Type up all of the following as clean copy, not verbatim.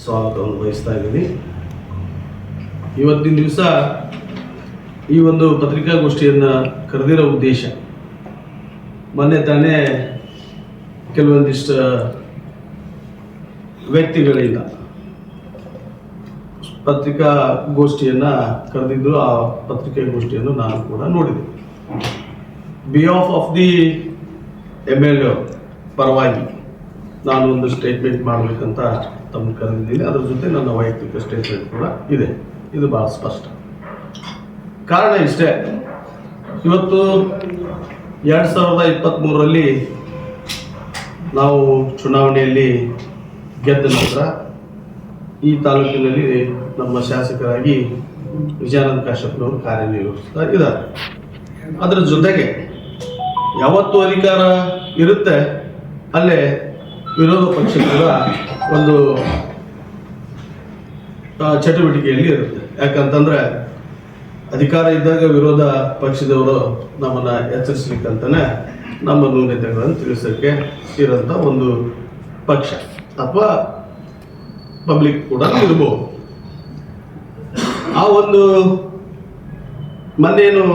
ಸ್ವಾಗತವನ್ನು ಬಯಸ್ತಾ ಇದ್ದೀನಿ. ಇವತ್ತಿನ ದಿವಸ ಈ ಒಂದು ಪತ್ರಿಕಾಗೋಷ್ಠಿಯನ್ನು ಕರೆದಿರೋ ಉದ್ದೇಶ, ಮೊನ್ನೆ ತಾನೇ ಕೆಲವೊಂದಿಷ್ಟು ವ್ಯಕ್ತಿಗಳಿಂದ ಪತ್ರಿಕಾಗೋಷ್ಠಿಯನ್ನು ಕರೆದಿದ್ದು, ಆ ಪತ್ರಿಕಾಗೋಷ್ಠಿಯನ್ನು ನಾನು ಕೂಡ ನೋಡಿದೆ. ಬಿಹಾಫ್ ಆಫ್ ದಿ MLA ಪರವಾಗಿ ನಾನು ಒಂದು ಸ್ಟೇಟ್ಮೆಂಟ್ ಮಾಡಬೇಕಂತ ತಮ್ಮನ್ನು ಕರೆದಿದ್ದೀನಿ. ಅದರ ಜೊತೆ ನನ್ನ ವೈಯಕ್ತಿಕ ಸ್ಟೇಟ್ಮೆಂಟ್ ಕೂಡ ಇದೆ. ಇದು ಭಾಳ ಸ್ಪಷ್ಟ. ಕಾರಣ ಇಷ್ಟೇ, ಇವತ್ತು 2023ರಲ್ಲಿ ನಾವು ಚುನಾವಣೆಯಲ್ಲಿ ಗೆದ್ದ ನಂತರ ಈ ತಾಲೂಕಿನಲ್ಲಿ ನಮ್ಮ ಶಾಸಕರಾಗಿ ವಿಜಯಾನಂದ ಕಾಶ್ಯಪ್ನವರು ಕಾರ್ಯನಿರ್ವಹಿಸ್ತಾ ಇದ್ದಾರೆ. ಅದರ ಜೊತೆಗೆ ಯಾವತ್ತು ಅಧಿಕಾರ ಇರುತ್ತೆ ಅಲ್ಲೇ ವಿರೋಧ ಪಕ್ಷ ಕೂಡ ಒಂದು ಚಟುವಟಿಕೆಯಲ್ಲಿ ಇರುತ್ತೆ. ಯಾಕಂತಂದ್ರೆ ಅಧಿಕಾರ ಇದ್ದಾಗ ವಿರೋಧ ಪಕ್ಷದವರು ನಮ್ಮನ್ನು ಎಚ್ಚರಿಸ್ಲಿಕ್ಕಂತಾನೆ ನಮ್ಮ ನ್ಯೂನತೆಗಳನ್ನು ತಿಳಿಸೋಕ್ಕೆ ಇರೋಂಥ ಒಂದು ಪಕ್ಷ ಅಥವಾ ಪಬ್ಲಿಕ್ ಕೂಡ ಇರ್ಬೋದು. ಆ ಒಂದು ಮೊನ್ನೇನು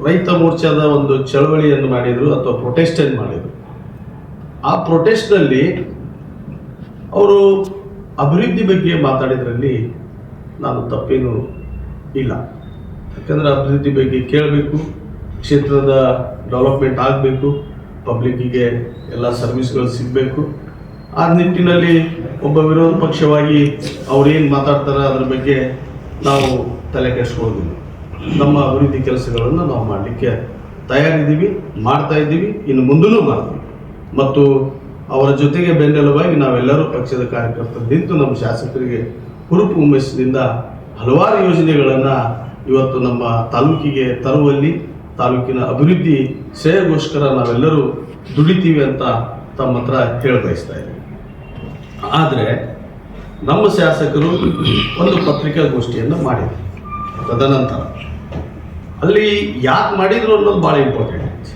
ರೈತ ಮೋರ್ಚಾದ ಒಂದು ಚಳವಳಿಯನ್ನು ಮಾಡಿದರು ಅಥವಾ ಪ್ರೊಟೆಸ್ಟನ್ನು ಮಾಡಿದರು. ಆ ಪ್ರೊಟೆಸ್ಟ್ನಲ್ಲಿ ಅವರು ಅಭಿವೃದ್ಧಿ ಬಗ್ಗೆ ಮಾತಾಡಿದ್ರಲ್ಲಿ ನಾನು ತಪ್ಪೇನು ಇಲ್ಲ. ಯಾಕಂದರೆ ಅಭಿವೃದ್ಧಿ ಬಗ್ಗೆ ಕೇಳಬೇಕು, ಕ್ಷೇತ್ರದ ಡೆವಲಪ್ಮೆಂಟ್ ಆಗಬೇಕು, ಪಬ್ಲಿಕ್ಕಿಗೆ ಎಲ್ಲ ಸರ್ವಿಸ್ಗಳು ಸಿಗಬೇಕು. ಆ ನಿಟ್ಟಿನಲ್ಲಿ ಒಬ್ಬ ವಿರೋಧ ಪಕ್ಷವಾಗಿ ಅವ್ರೇನು ಮಾತಾಡ್ತಾರೆ ಅದ್ರ ಬಗ್ಗೆ ನಾವು ತಲೆ ಕೆಡಿಸ್ಕೊಳ್ಳೋದಿಲ್ಲ. ನಮ್ಮ ಅಭಿವೃದ್ಧಿ ಕೆಲಸಗಳನ್ನು ನಾವು ಮಾಡಲಿಕ್ಕೆ ತಯಾರಿದ್ದೀವಿ, ಮಾಡ್ತಾ ಇದ್ದೀವಿ, ಇನ್ನು ಮುಂದೂ ಮಾಡ್ತೀವಿ. ಮತ್ತು ಅವರ ಜೊತೆಗೆ ಬೆನ್ನೆಲುಬಾಗಿ ನಾವೆಲ್ಲರೂ ಪಕ್ಷದ ಕಾರ್ಯಕರ್ತರು ನಿಂತು ನಮ್ಮ ಶಾಸಕರಿಗೆ ಹುರುಪು ಹುಮ್ಮಸ್ಸಿನಿಂದ ಹಲವಾರು ಯೋಜನೆಗಳನ್ನು ಇವತ್ತು ನಮ್ಮ ತಾಲೂಕಿಗೆ ತರುವಲ್ಲಿ, ತಾಲೂಕಿನ ಅಭಿವೃದ್ಧಿ ಶ್ರೇಯಗೋಸ್ಕರ ನಾವೆಲ್ಲರೂ ದುಡಿತೀವಿ ಅಂತ ತಮ್ಮ ಹತ್ರ ಹೇಳಬಯಸ್ತಾ ಇದ್ದೀವಿ. ಆದರೆ ನಮ್ಮ ಶಾಸಕರು ಒಂದು ಪತ್ರಿಕಾಗೋಷ್ಠಿಯನ್ನು ಮಾಡಿದರು. ತದನಂತರ ಅಲ್ಲಿ ಯಾಕೆ ಮಾಡಿದ್ರು ಅನ್ನೋದು ಭಾಳ ಇಂಪಾರ್ಟೆಂಟ್.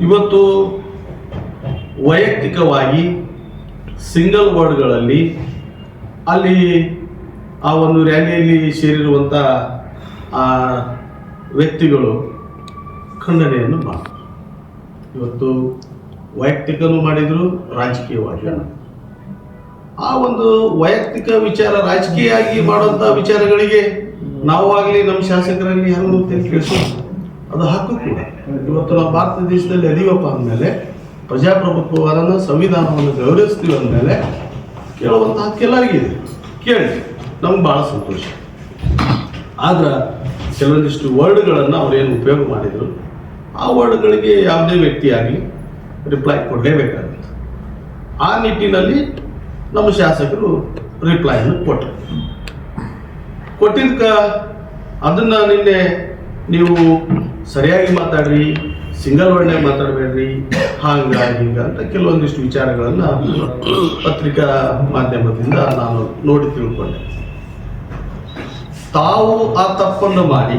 ಇವತ್ತು ವೈಯಕ್ತಿಕವಾಗಿ ಸಿಂಗಲ್ ವರ್ಡ್ಗಳಲ್ಲಿ ಅಲ್ಲಿ ಆ ಒಂದು ರ್ಯಾಲಿಯಲ್ಲಿ ಸೇರಿರುವಂಥ ಆ ವ್ಯಕ್ತಿಗಳು ಖಂಡನೆಯನ್ನು ಮಾಡಿದ್ರು. ಇವತ್ತು ವೈಯಕ್ತಿಕನೂ ಮಾಡಿದರು, ರಾಜಕೀಯವಾಗಿ. ಆ ಒಂದು ವೈಯಕ್ತಿಕ ವಿಚಾರ ರಾಜಕೀಯವಾಗಿ ಮಾಡುವಂಥ ವಿಚಾರಗಳಿಗೆ ನಾವು ಆಗಲಿ ನಮ್ಮ ಶಾಸಕರಲ್ಲಿ ಯಾರು ಕೇಳಿಸೋದು ಅದು ಹಕ್ಕು ಕೂಡ. ಇವತ್ತು ನಾವು ಭಾರತ ದೇಶದಲ್ಲಿ ಅದೀವಪ್ಪ ಅಂದಮೇಲೆ, ಪ್ರಜಾಪ್ರಭುತ್ವವನ್ನು ಸಂವಿಧಾನವನ್ನು ಗೌರವಿಸ್ತೀವಿ ಅಂದಮೇಲೆ ಕೇಳುವಂಥ ಹಕ್ಕು ಎಲ್ಲರಿಗಿದೆ. ಕೇಳಿ, ನಮ್ಗೆ ಭಾಳ ಸಂತೋಷ. ಆದ್ರೆ ಕೆಲವೊಂದಿಷ್ಟು ವರ್ಡ್ಗಳನ್ನು ಅವರೇನು ಉಪಯೋಗ ಮಾಡಿದರು, ಆ ವರ್ಡ್ಗಳಿಗೆ ಯಾವುದೇ ವ್ಯಕ್ತಿ ಆಗಲಿ ರಿಪ್ಲೈ ಕೊಡಲೇಬೇಕಾಗುತ್ತೆ. ಆ ನಿಟ್ಟಿನಲ್ಲಿ ನಮ್ಮ ಶಾಸಕರು ರಿಪ್ಲೈಯನ್ನು ಕೊಟ್ಟಿದ್ದಕ್ಕೆ ಅದನ್ನು ನಿನ್ನೆ ನೀವು ಸರಿಯಾಗಿ ಮಾತಾಡ್ರಿ, ಸಿಂಗಲ್ ವರ್ಡ್ನಾಗ ಮಾತಾಡಬೇಡ್ರಿ, ಹಿಂಗ ಅಂತ ಕೆಲವೊಂದಿಷ್ಟು ವಿಚಾರಗಳನ್ನು ಪತ್ರಿಕಾ ಮಾಧ್ಯಮದಿಂದ ನಾನು ನೋಡಿ ತಿಳ್ಕೊಂಡೆ. ತಾವು ಆ ತಪ್ಪನ್ನು ಮಾಡಿ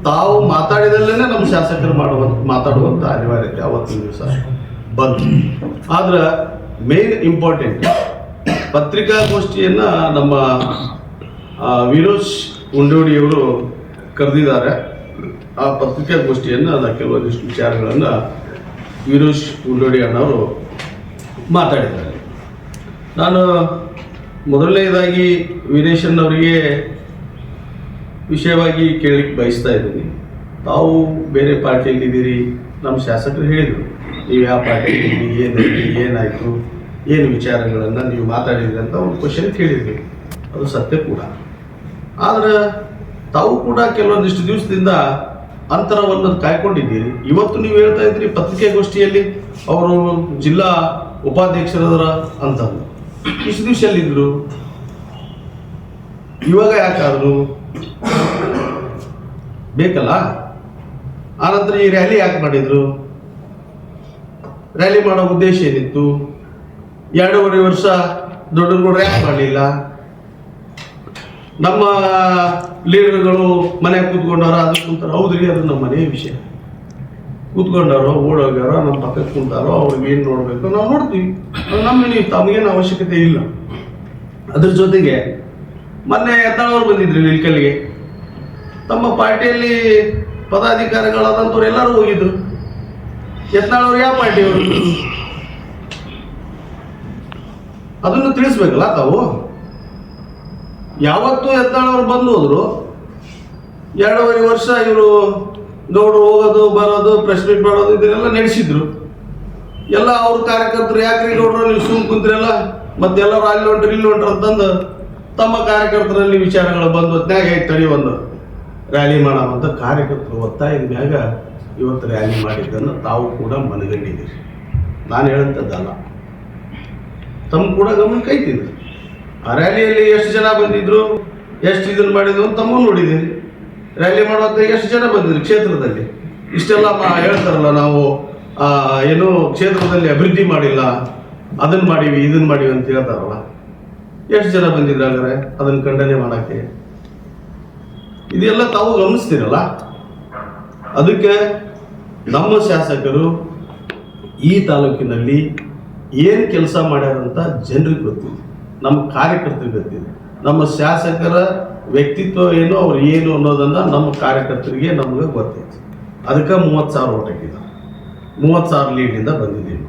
ತಾವು ಮಾತಾಡಿದಲ್ಲೇ ನಮ್ಮ ಶಾಸಕರು ಮಾತಾಡುವಂಥ ಅನಿವಾರ್ಯತೆ ಅವತ್ತಿನ ದಿವಸ ಬಂತು. ಆದ್ರೆ ಮೇನ್ ಇಂಪಾರ್ಟೆಂಟ್ ಪತ್ರಿಕಾಗೋಷ್ಠಿಯನ್ನು ನಮ್ಮ ವಿರೋಜ್ ಉಂಡೋಡಿಯವರು ಕರೆದಿದ್ದಾರೆ. ಆ ಪತ್ರಿಕಾಗೋಷ್ಠಿಯನ್ನು ಕೆಲವೊಂದಿಷ್ಟು ವಿಚಾರಗಳನ್ನು ವಿರೋಜ್ ಉಂಡೋಡಿ ಅಣ್ಣವರು ಮಾತಾಡಿದ್ದಾರೆ. ನಾನು ಮೊದಲನೇದಾಗಿ ವೀರೇಶನ್ನವರಿಗೆ ವಿಷಯವಾಗಿ ಕೇಳಲಿಕ್ಕೆ ಬಯಸ್ತಾ ಇದ್ದೀನಿ. ತಾವು ಬೇರೆ ಪಾರ್ಟಿಯಲ್ಲಿದ್ದೀರಿ, ನಮ್ಮ ಶಾಸಕರು ಹೇಳಿದರು ನೀವು ಯಾವ ಪಾರ್ಟಿಯಲ್ಲಿ ಏನಾಯಿತು, ಏನು ವಿಚಾರಗಳನ್ನು ನೀವು ಮಾತಾಡಿದ್ರಿ ಅಂತ ಒಂದು ಕ್ವಶನ್ ಕೇಳಿದ್ರಿ. ಅದು ಸತ್ಯ ಕೂಡ. ಆದರೆ ತಾವು ಕೂಡ ಕೆಲವೊಂದಿಷ್ಟು ದಿವಸದಿಂದ ಅಂತರವನ್ನು ಕಾಯ್ಕೊಂಡಿದ್ದೀರಿ. ಇವತ್ತು ನೀವು ಹೇಳ್ತಾ ಇದ್ದೀರಿ ಪತ್ರಿಕಾಗೋಷ್ಠಿಯಲ್ಲಿ ಅವರು ಜಿಲ್ಲಾ ಉಪಾಧ್ಯಕ್ಷರದರ ಅಂತಂದು. ಇಷ್ಟು ದಿವಸ ಎಲ್ಲಿದ್ದರು? ಇವಾಗ ಯಾಕಾದ್ರು ಬೇಕಲ್ಲ? ಆನಂತರ ಈ ರ್ಯಾಲಿ ಯಾಕೆ ಮಾಡಿದ್ರು? ರ್ಯಾಲಿ ಮಾಡೋ ಉದ್ದೇಶ ಏನಿತ್ತು? 2.5 ವರ್ಷ ದೊಡ್ಡಗೌಡರು ಯಾಕೆ ಮಾಡಲಿಲ್ಲ? ನಮ್ಮ ಲೀಡರ್ಗಳು ಮನೆಗೆ ಕೂತ್ಕೊಂಡವ್ರ ಅದು ಕೂತಾರ. ಹೌದ್ರಿ, ಅದು ನಮ್ಮ ಮನೆಯ ವಿಷಯ. ಕೂತ್ಕೊಂಡಾರೋ ಓಡೋಗ್ಯಾರೋ ನಮ್ಮ ಪಕ್ಕಕ್ಕೆ ಕುಂತಾರೋ ಅವ್ರಿಗೆ ಏನು ನೋಡಬೇಕು ನಾವು ನೋಡ್ತೀವಿ. ನಮಗೆ ತಮಗೇನು ಅವಶ್ಯಕತೆ ಇಲ್ಲ. ಅದ್ರ ಜೊತೆಗೆ ಮೊನ್ನೆ ಯತ್ನಾಳವ್ರು ಬಂದಿದ್ರು ಇಳ್ಕಲ್ಗೆ. ತಮ್ಮ ಪಾರ್ಟಿಯಲ್ಲಿ ಪದಾಧಿಕಾರಿಗಳಾದಂಥವ್ರು ಎಲ್ಲರೂ ಹೋಗಿದ್ರು. ಯತ್ನಾಳವ್ರು ಯಾವ ಪಾರ್ಟಿಯವರು ಅದನ್ನು ತಿಳಿಸ್ಬೇಕಲ್ಲ ತಾವು. ಯಾವತ್ತೂ ಯತ್ನಾಳವ್ರು ಬಂದು ಹೋದ್ರು. 2.5 ವರ್ಷ ಇವರು ಗೌಡರು ಹೋಗೋದು ಬರೋದು ಪ್ರೆಸ್ ಮೀಟ್ ಮಾಡೋದು ಇದನ್ನೆಲ್ಲ ನಡೆಸಿದ್ರು. ಎಲ್ಲ ಅವ್ರ ಕಾರ್ಯಕರ್ತರು ಯಾಕ್ರಿ ಗೌಡರು ನೀವು ಸುಮ್ ಕುಂತ್ರೆಲ್ಲ ಮತ್ತೆಲ್ಲರೂ ಅಲ್ಲಿ ಹೊಂಟ್ರಿ ಇಲ್ಲಿ ಹೊಂಟ್ರಿ ಅಂತಂದು ತಮ್ಮ ಕಾರ್ಯಕರ್ತರಲ್ಲಿ ವಿಚಾರಗಳು ಬಂದು ಹೊತ್ನ್ಯಾಗ ತಡಿ ಒಂದು ರ್ಯಾಲಿ ಮಾಡೋವಂಥ ಕಾರ್ಯಕರ್ತರು ಒತ್ತಾಯದ ಮ್ಯಾಗ ಇವತ್ತು ರ್ಯಾಲಿ ಮಾಡಿದ್ದನ್ನು ತಾವು ಕೂಡ ಮನಗಂಡಿದ್ದೀರಿ. ನಾನು ಹೇಳಂಥದ್ದಲ್ಲ, ತಮ್ಮ ಕೂಡ ಗಮನಕ್ಕೆ ಐತಿದ್ರು. ಆ ರ್ಯಾಲಿಯಲ್ಲಿ ಎಷ್ಟು ಜನ ಬಂದಿದ್ರು, ಎಷ್ಟು ಇದನ್ನು ಮಾಡಿದ್ರು ಅಂತ ತಮ್ಮ ನೋಡಿದ್ದೀರಿ. ರ್ಯಾಲಿ ಮಾಡುವಂಥ ಎಷ್ಟು ಜನ ಬಂದಿದ್ರು ಕ್ಷೇತ್ರದಲ್ಲಿ. ಇಷ್ಟೆಲ್ಲ ಹೇಳ್ತಾರಲ್ಲ ನಾವು ಏನು ಕ್ಷೇತ್ರದಲ್ಲಿ ಅಭಿವೃದ್ಧಿ ಮಾಡಿಲ್ಲ, ಅದನ್ನು ಮಾಡೀವಿ ಇದನ್ನು ಮಾಡೀವಿ ಅಂತ ಹೇಳ್ತಾರಲ್ಲ. ಎಷ್ಟು ಜನ ಬಂದಿದ್ರು ಹಾಗಾದ್ರೆ ಅದನ್ನು ಖಂಡನೆ ಮಾಡೋಕ್ಕೆ? ಇದೆಲ್ಲ ತಾವು ಗಮನಿಸ್ತೀರಲ್ಲ. ಅದಕ್ಕೆ ನಮ್ಮ ಶಾಸಕರು ಈ ತಾಲೂಕಿನಲ್ಲಿ ಏನು ಕೆಲಸ ಮಾಡ್ಯಾರಂತ ಜನರಿಗೆ ಗೊತ್ತಿದೆ, ನಮ್ಮ ಕಾರ್ಯಕರ್ತರಿಗೆ ಗೊತ್ತಿದೆ. ನಮ್ಮ ಶಾಸಕರ ವ್ಯಕ್ತಿತ್ವ ಏನು, ಅವ್ರು ಏನು ಅನ್ನೋದನ್ನು ನಮ್ಮ ಕಾರ್ಯಕರ್ತರಿಗೆ ನಮ್ಗೆ ಗೊತ್ತೈತಿ. ಅದಕ್ಕೆ 30,000 ಓಟ್ ಹಾಕಿದ್ದಾರೆ. 30,000 ಲೀಡಿಂದ ಬಂದಿದ್ದೀವಿ.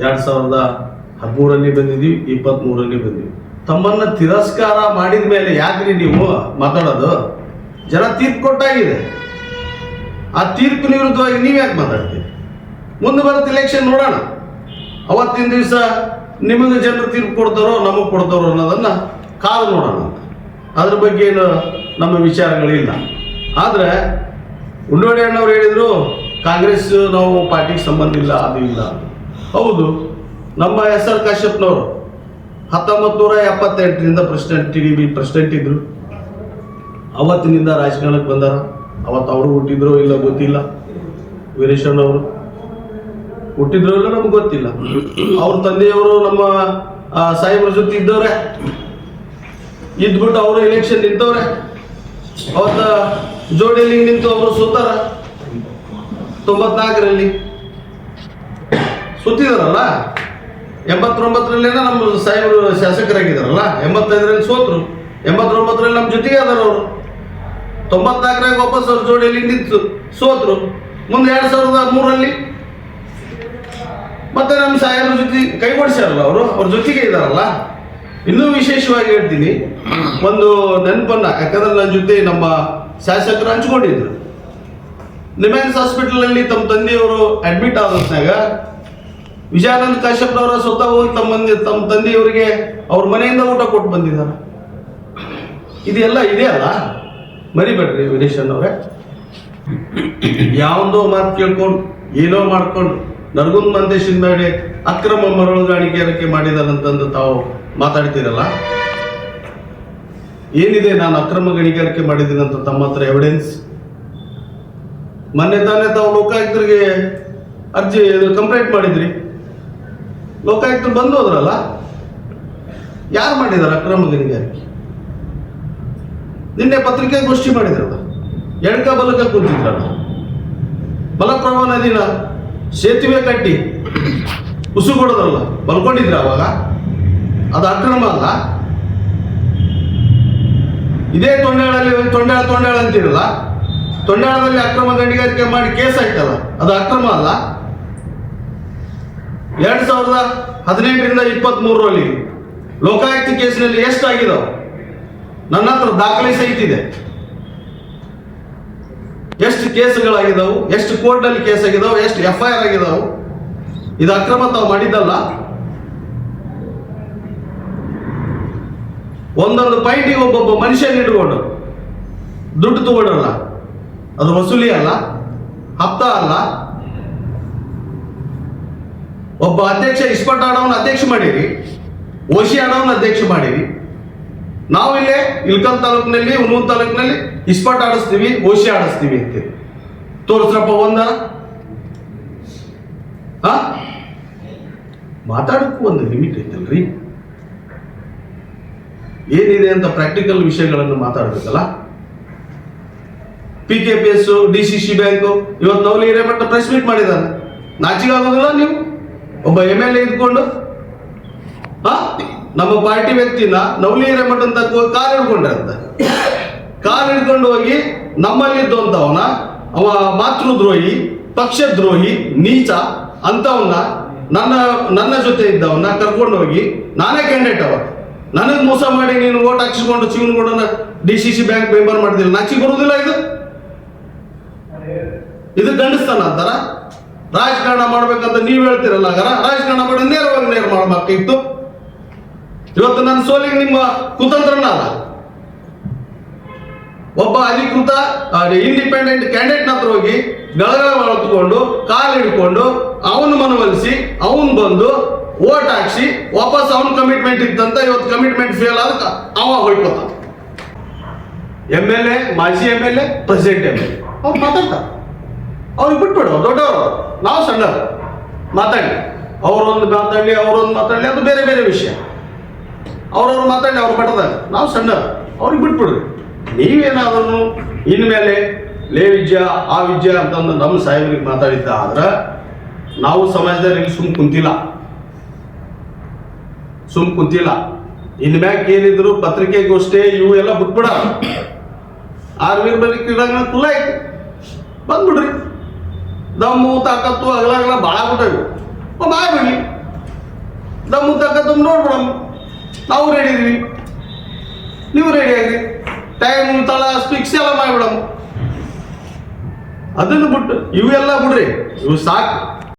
2013ರಲ್ಲಿ ಬಂದಿದ್ದೀವಿ, 23ರಲ್ಲಿ ಬಂದಿದ್ದೀವಿ. ತಮ್ಮನ್ನು ತಿರಸ್ಕಾರ ಮಾಡಿದ ಮೇಲೆ ಯಾಕ್ರಿ ನೀವು ಮಾತಾಡೋದು? ಜನ ತೀರ್ಪು ಕೊಟ್ಟಾಗಿದೆ. ಆ ತೀರ್ಪಿನ ವಿರುದ್ಧವಾಗಿ ನೀವು ಯಾಕೆ ಮಾತಾಡ್ತೀರಿ? ಮುಂದೆ ಬರುತ್ತೆ ಇಲೆಕ್ಷನ್, ನೋಡೋಣ. ಅವತ್ತಿನ ದಿವಸ ನಿಮಗೆ ಜನರು ತೀರ್ಪು ಕೊಡ್ತಾರೋ ನಮಗೆ ಕೊಡ್ತಾರೋ ಅನ್ನೋದನ್ನು ಕಾದು ನೋಡೋಣ ಅಂತ. ಅದ್ರ ಬಗ್ಗೆ ಏನು ನಮ್ಮ ವಿಚಾರಗಳಿಲ್ಲ. ಆದರೆ ಉಂಡೋಡಿ ಅಣ್ಣವ್ರು ಹೇಳಿದರು ಕಾಂಗ್ರೆಸ್ ನಾವು ಪಾರ್ಟಿಗೆ ಸಂಬಂಧ ಇಲ್ಲ, ಅದು ಇಲ್ಲ. ಹೌದು, ನಮ್ಮ SR ಕಾಶ್ಯಪ್ನವರು 1978ರಿಂದ TDB ಪ್ರೆಸಿಡೆಂಟ್ ಇದ್ರು. ಅವತ್ತಿನಿಂದ ರಾಜಕಾರಣಕ್ಕೆ ಬಂದಾರ. ಅವತ್ತು ಅವರು ಹುಟ್ಟಿದ್ರು ಇಲ್ಲ ಗೊತ್ತಿಲ್ಲ. ವೀರೇಶಣ್ಣವರು ಹುಟ್ಟಿದ್ರು ಇಲ್ಲ ನಮ್ಗೆ ಗೊತ್ತಿಲ್ಲ. ಅವ್ರ ತಂದೆಯವರು ನಮ್ಮ ಸಾಹೇಬ್ರ ಜೊತೆ ಇದ್ದವ್ರೆ, ಇದ್ಬಿಟ್ಟು ಅವರು ಎಲೆಕ್ಷನ್ ನಿಂತವ್ರೆ. ಅವತ್ತ ಜೋಡಿಯಲ್ಲಿ ನಿಂತು ಅವರು ಸೋತಾರ. 94ರಲ್ಲಿ ಸುತ್ತಿದಾರಲ್ಲ. 89ರಲ್ಲೇನ ನಮ್ಮ ಸಾಹೇಬರು ಶಾಸಕರಾಗಿದ್ದಾರಲ್ಲ. 85ರಲ್ಲಿ ಸೋತರು. 89ರಲ್ಲಿ ನಮ್ಮ ಜೊತೆಗೆ ಅದಾರ ಅವರು. 94ರಾಗ ವಾಪಸ್ ಅವ್ರ ಜೋಡಿಯಲ್ಲಿ ನಿಂತು ಸೋತರು. ಮುಂದೆ 2003ರಲ್ಲಿ ಮತ್ತೆ ನಮ್ಮ ಸಾಹೇಬ್ರ ಜೊತೆ ಕೈಗೊಡಿಸ್ಯಾರಲ್ಲ ಅವರು, ಅವ್ರ ಜೊತೆಗೆ ಇದ್ದಾರಲ್ಲ. ಇನ್ನೂ ವಿಶೇಷವಾಗಿ ಹೇಳ್ತೀನಿ ಒಂದು ನೆನಪನ್ನ, ಯಾಕಂದ್ರೆ ನನ್ನ ಜೊತೆ ನಮ್ಮ ಶಾಸಕರು ಹಂಚ್ಕೊಂಡಿದ್ರು. ನಿಮ್ಯಾನ್ಸ್ ಹಾಸ್ಪಿಟಲಲ್ಲಿ ತಮ್ಮ ತಂದೆಯವರು ಅಡ್ಮಿಟ್ ಆದಾಗ ವಿಜಯಾನಂದ ಕಾಶ್ಯಪ್ನವರ ಸ್ವತಃ ಹೋಗಿ ತಮ್ಮ ತಂದೆಯವರಿಗೆ ಅವ್ರ ಮನೆಯಿಂದ ಊಟ ಕೊಟ್ಟು ಬಂದಿದ್ದಾರೆ. ಇದೆಲ್ಲ ಇದೆಯಲ್ಲ, ಮರಿಬೇಡ್ರಿ ವೀರೇಶಣ್ಣವ್ರೆ. ಯಾವೊಂದೋ ಮಾತು ಕೇಳ್ಕೊಂಡು ಏನೋ ಮಾಡ್ಕೊಂಡು ನರಗುಂದ ಮಂತೇಶನ್ ಮೇಲೆ ಅಕ್ರಮ ಮರಳುಗಾಣಿಕೆ ಮಾಡಿದಾರಂತಂದು ತಾವು ಮಾತಾಡ್ತೀರಲ್ಲ. ಏನಿದೆ ನಾನು ಅಕ್ರಮ ಗಣಿಗಾರಿಕೆ ಮಾಡಿದ್ದೀನಿ ಅಂತ ತಮ್ಮ ಹತ್ರ ಎವಿಡೆನ್ಸ್? ಮೊನ್ನೆ ತಾನೇ ತಾವು ಲೋಕಾಯುಕ್ತರಿಗೆ ಅರ್ಜಿ ಕಂಪ್ಲೇಂಟ್ ಮಾಡಿದ್ರಿ. ಲೋಕಾಯುಕ್ತರು ಬಂದು ಹೋದ್ರಲ್ಲ. ಯಾರು ಮಾಡಿದಾರೆ ಅಕ್ರಮ ಗಣಿಗಾರಿಕೆ? ನಿನ್ನೆ ಪತ್ರಿಕಾಗೋಷ್ಠಿ ಮಾಡಿದ್ರಲ್ಲ, ಎಡ್ಕ ಬಲಕ ಕುಂತಿದ್ರಲ್ಲ. ಮಲಪ್ರಭಾ ನದಿನ ಸೇತುವೆ ಕಟ್ಟಿ ಉಸುಗೊಡೋದ್ರಲ್ಲ, ಬಲ್ಕೊಂಡಿದ್ರ ಅವಾಗ? ಅದು ಅಕ್ರಮ ಅಲ್ಲ? ಇದೇ ತೊಂಡಾಳ ಅಂತಿರಲ್ಲ, ತೊಂಡಾಳದಲ್ಲಿ ಅಕ್ರಮ ಗಣಿಗಾರಿಕೆ ಮಾಡಿ ಕೇಸ್ ಆಯ್ತಲ್ಲ, ಅದು ಅಕ್ರಮ ಅಲ್ಲ? 2018ರಿಂದ 23ರಲ್ಲಿ ಲೋಕಾಯುಕ್ತ ಕೇಸಿನಲ್ಲಿ ಎಷ್ಟಾಗಿದಾವೆ? ನನ್ನ ಹತ್ರ ದಾಖಲೆ ಸಹಿತ ಇದೆ. ಎಷ್ಟು ಕೇಸುಗಳಾಗಿದ್ದಾವು, ಎಷ್ಟು ಕೋರ್ಟ್ನಲ್ಲಿ ಕೇಸ್ ಆಗಿದಾವು, ಎಷ್ಟು FIR ಆಗಿದಾವು. ಇದು ಅಕ್ರಮ ತಾವು ಮಾಡಿದ್ದಲ್ಲ. ಒಂದೊಂದು ಪಾಯಿಂಟಿಗೆ ಒಬ್ಬೊಬ್ಬ ಮನುಷ್ಯನ ಇಟ್ಕೊಂಡು ದುಡ್ಡು ತಗೊಂಡ್ರಲ್ಲ, ಅದು ವಸೂಲಿ ಅಲ್ಲ, ಹಪ್ತ ಅಲ್ಲ. ಒಬ್ಬ ಅಧ್ಯಕ್ಷ ಇಸ್ಪಟ್ ಆಡೋನ ಅಧ್ಯಕ್ಷ ಮಾಡಿರಿ, ಓಶಿ ಆಡೋನ ಅಧ್ಯಕ್ಷ ಮಾಡಿರಿ. ನಾವಿಲ್ಲೇ ಇಲ್ಕಲ್ ತಾಲೂಕಿನಲ್ಲಿ ಹುಣೂರು ತಾಲೂಕಿನಲ್ಲಿ ಇಸ್ಪಟ್ ಆಡಿಸ್ತೀವಿ, ಓಶಿ ಆಡಿಸ್ತೀವಿ ಅಂತ ತೋರಿಸ್ರಪ್ಪ ಒಂದ. ಮಾತಾಡೋಕ್ಕೂ ಒಂದು ಲಿಮಿಟ್ ಐತಲ್ರಿ. ಏನಿದೆ ಅಂತ ಪ್ರಾಕ್ಟಿಕಲ್ ವಿಷಯಗಳನ್ನು ಮಾತಾಡಬೇಕಲ್ಲ. PKPS, DCC ಬ್ಯಾಂಕ್ ಇವತ್ತು ನವಲಿ ಹಿರೇಮಠ ಪ್ರೆಸ್ ಮೀಟ್ ಮಾಡಿದ್ದಾರೆ. ನಾಚಿಗೆ ಆಗೋದಿಲ್ಲ ನೀವು ಒಬ್ಬ MLA ಇದ್ಕೊಂಡು? ನಮ್ಮ ಪಾರ್ಟಿ ವ್ಯಕ್ತಿನ ನವಲಿ ಹಿರೇಮಠ ಅಂತ ಕಾರ್ ಹಿಡ್ಕೊಂಡ್ರಂತ. ಕಾರ್ ಹಿಡ್ಕೊಂಡು ಹೋಗಿ ನಮ್ಮಲ್ಲಿದ್ದಂಥವನ ಅವ ಮಾತೃದ್ರೋಹಿ, ಪಕ್ಷದ್ರೋಹಿ, ನೀಚ ಅಂತವನ್ನ ನನ್ನ ಜೊತೆ ಇದ್ದವನ್ನ ಕರ್ಕೊಂಡು ಹೋಗಿ ನಾನೇ ಕ್ಯಾಂಡಿಡೇಟ್ ಅವ ನನಗೆ ಮೋಸ ಮಾಡಿ ನೀನು ಓಟ್ ಹಾಕಿಸ್ಕೊಂಡು ಚಿವನಗೌಡನ DCC ಬ್ಯಾಂಕ್ ಮೆಂಬರ್ ಮಾಡಿದಿಲ್ಲ. ನಾಚಿಗೆ ಬರುವುದಿಲ್ಲ ಇದು ಗಂಡಸ್ತಾನ ಅಂತಾರ? ರಾಜಕಾರಣ ಮಾಡ್ಬೇಕಂತ ನೀವು ಹೇಳ್ತಿರಲ್ಲ, ರಾಜಕಾರಣ ಮಾಡಿ ನೇರವಾಗಿ ಮಾಡ್ಬೇಕಿತ್ತು. ಇವತ್ತು ನನ್ನ ಸೋಲಿಗೆ ನಿಮ್ಮ ಕುತಂತ್ರನ ಅಲ್ಲ. ಒಬ್ಬ ಅಧಿಕೃತ ಇಂಡಿಪೆಂಡೆಂಟ್ ಕ್ಯಾಂಡಿಡೇಟ್ ಹತ್ರ ಹೋಗಿ ಗಳಗಳ ಹೊತ್ಕೊಂಡು ಕಾಲು ಹಿಡ್ಕೊಂಡು ಅವನು ಮನವೊಲಿಸಿ ಅವನು ಬಂದು ಓಟ್ ಹಾಕ್ಸಿ ವಾಪಸ್ ಅವನ ಕಮಿಟ್ಮೆಂಟ್ ಇತ್ತಂತ ಇವತ್ತು ಕಮಿಟ್ಮೆಂಟ್ ಫೇಲ್ ಆದ ಅವ ಹೊಯ್ಕೋತ. MLA, ಮಾಜಿ MLA, ಪ್ರೆಸಿಡೆಂಟ್ MLA ಅವ್ರು ಮಾತಾಡ್ತಾರೆ. ಅವ್ರಿಗೆ ಬಿಟ್ಬಿಡು, ದೊಡ್ಡವರು, ನಾವು ಸಣ್ಣವರು. ಮಾತಾಡಿ, ಅವರೊಂದು ಮಾತಾಡಲಿ ಅದು ಬೇರೆ ಬೇರೆ ವಿಷಯ. ಅವ್ರವ್ರು ಮಾತಾಡಲಿ ಅವ್ರು ಮಟ್ಟದಾಗ, ನಾವು ಸಣ್ಣವರು, ಅವ್ರಿಗೆ ಬಿಟ್ಬಿಡ್ರಿ. ನೀವೇನಾದ್ರೂ ಇನ್ಮೇಲೆ ಲೇ ವಿದ್ಯ ಆ ವಿದ್ಯ ಅಂತಂದು ನಮ್ಮ ಸಾಹೇಬ್ರಿಗೆ ಮಾತಾಡಿದ್ದ ಆದ್ರೆ ನಾವು ಸಮಾಜದಲ್ಲಿ ಸುಮ್ ಕುಂತಿಲ್ಲ. ಇನ್ಮ್ಯಾಗ ಏನಿದ್ರು ಪತ್ರಿಕೆಗೋಷ್ಠಿ ಇವು ಎಲ್ಲ ಬಿಟ್ಬಿಡ. ಆರ್ಮೀರ್ ಬಳಿ ಕ್ರೀಡಾಂಗಣ ಕುಲ್ಲ ಆಯ್ತು, ಬಂದ್ಬಿಡ್ರಿ. ದಮ್ಮು ತಾಕತ್ತು ಅಗಲ ಭಾಳ ಬಿಟ್ಟವು ಮಾಡ್ಬಿಡ್ಲಿ. ದಮ್ಮು ತಾಕತ್ತು ನೋಡ್ಬಿಡಮ್ಮ. ನಾವು ರೆಡಿ ಇದೀವಿ, ನೀವು ರೆಡಿ ಆಗ್ರಿ. ಟೈಮ್ ತಳ ಫಿಕ್ಸ್ ಎಲ್ಲ ಮಾಡಿಬಿಡಮ್ಮ. ಅದನ್ನು ಬಿಟ್ಟು ಇವೆಲ್ಲ ಬಿಡ್ರಿ, ಇವು ಸಾಕು.